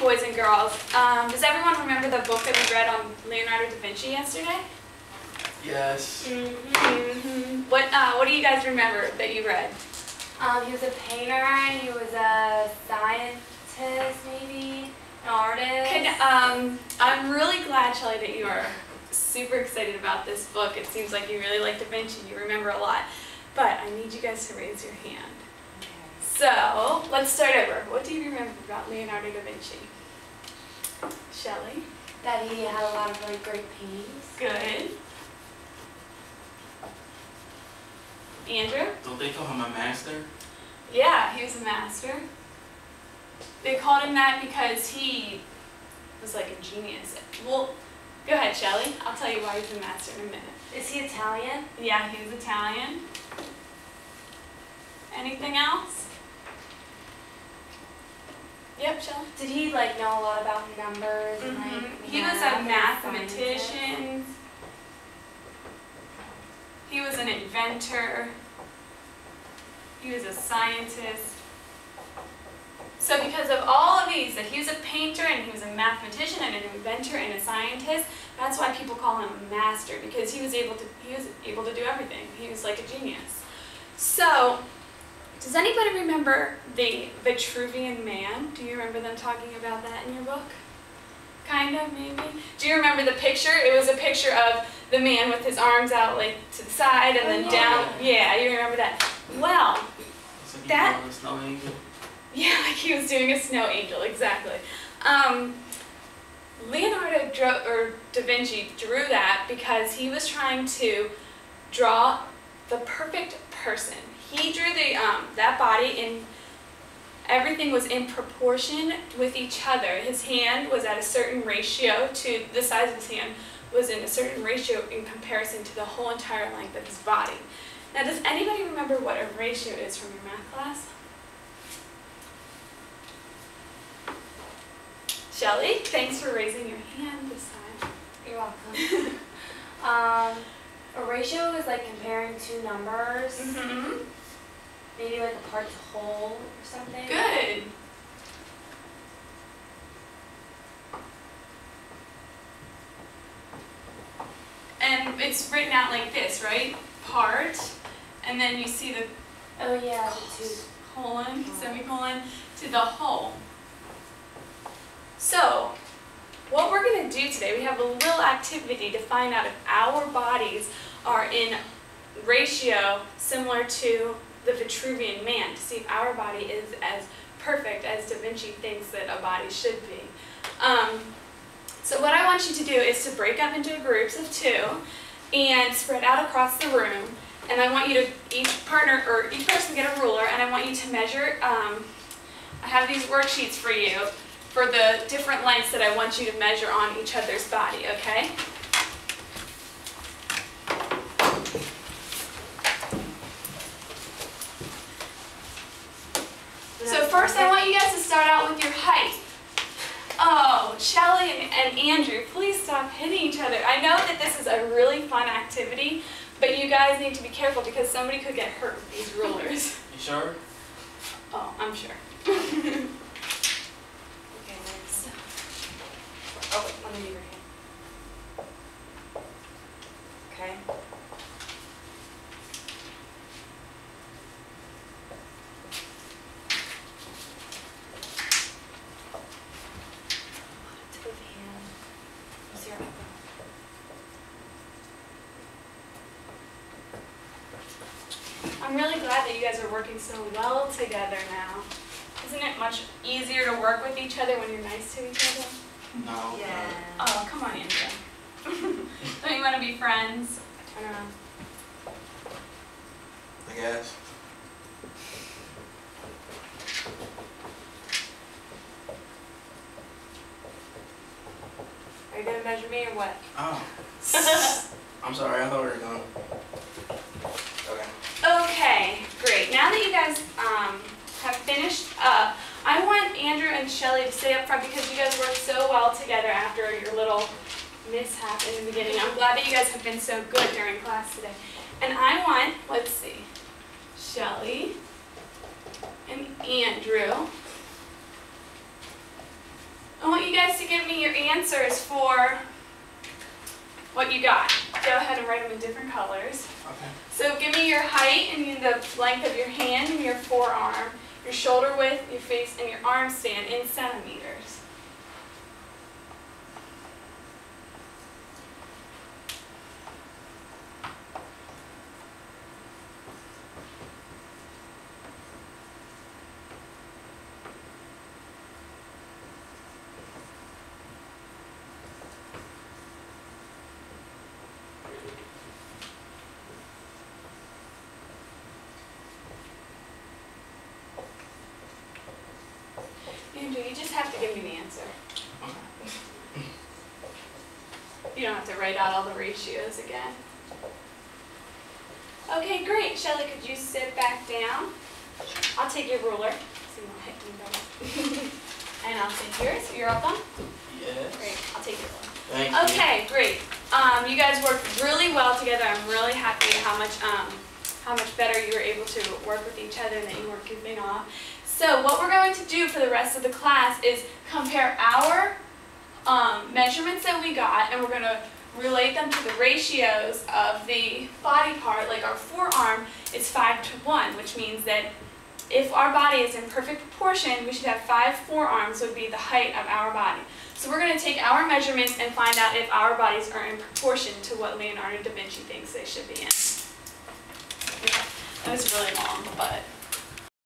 boys and girls. Does everyone remember the book that we read on Leonardo da Vinci yesterday? Yes. What do you guys remember that you read? He was a painter, he was a scientist, maybe, an artist. I'm really glad, Shelley, that you are super excited about this book. It seems like you really like Da Vinci. You remember a lot. But I need you guys to raise your hand. So, let's start over. What do you remember about Leonardo da Vinci? Shelley? That he had a lot of really great paintings. Good. Andrew? Don't they call him a master? Yeah, he was a master. They called him that because he was like a genius. Well, go ahead, Shelley. I'll tell you why he's a master in a minute. Is he Italian? Yeah, he was Italian. Anything else? Yep, Shelley. Did he like know a lot about numbers and like He was a mathematician. He was an inventor. He was a scientist. So because of all of these, that he was a painter and he was a mathematician and an inventor and a scientist, that's why people call him a master, because he was able to do everything. He was like a genius. So, does anybody remember the Vitruvian Man? Do you remember them talking about that in your book? Kind of, maybe? Do you remember the picture? It was a picture of the man with his arms out like to the side and then down. Yeah, you remember that. Well, It's like that... a snow angel. Yeah, like he was doing a snow angel, exactly. Leonardo da Vinci drew that because he was trying to draw the perfect person. He drew that body and everything was in proportion with each other. His hand was at a certain ratio to the size of his hand was in a certain ratio in comparison to the whole entire length of his body. Now, does anybody remember what a ratio is from your math class? Shelley, thanks for raising your hand this time. You're welcome. A ratio is like comparing two numbers. Maybe like a part to whole or something. Good. And it's written out like this, right? Part, and then you see the Oh yeah, the two. colon, semicolon, to the whole. So, what we're going to do today, we have a little activity to find out if our bodies are in ratio similar to the Vitruvian Man, to see if our body is as perfect as Da Vinci thinks that a body should be. So what I want you to do is to break up into groups of 2 and spread out across the room. And I want you to, each person get a ruler, and I want you to measure, I have these worksheets for you for the different lengths that I want you to measure on each other's body, okay? So first I want you guys to start out with your height. Oh, Shelley and Andrew, please stop hitting each other. I know that this is a really fun activity, but you guys need to be careful because somebody could get hurt with these rulers. You sure? Oh, I'm sure. Okay, next. Oh, wait, let me leave your hand. Okay. Tip of hand. What's your elbow? I'm really glad that you guys are working so well together now. Isn't it much easier to work with each other when you're nice to each other? No. Yeah. Oh, come on, Andrew. Don't you want to be friends? Turn around. I guess. Are you gonna measure me or what? Oh. I'm sorry, I thought we were going. Okay. Okay, great. Now that you guys have finished up, I want Andrew and Shelley to stay up front because you guys worked so well together after your little mishap in the beginning. I'm glad that you guys have been so good during class today. And I want, let's see, Shelley and Andrew guys to give me your answers for what you got. Go ahead and write them in different colors. Okay. So give me your height and the length of your hand and your forearm, your shoulder width, your face, and your arm span in centimeters. Andrew, you just have to give me the answer. You don't have to write out all the ratios again. Okay, great. Shelley, could you sit back down? I'll take your ruler so you won't hit me guys. And I'll take yours. You're all done? Yes. Great. I'll take your ruler. Thank you. Okay, great. You guys worked really well together. I'm really happy at how much better you were able to work with each other and that you weren't goofing off. So what we're going to do for the rest of the class is compare our measurements that we got, and we're going to relate them to the ratios of the body part. Like our forearm is 5:1, which means that if our body is in perfect proportion, we should have 5 forearms, would be the height of our body. So we're going to take our measurements and find out if our bodies are in proportion to what Leonardo da Vinci thinks they should be in. That was really long, but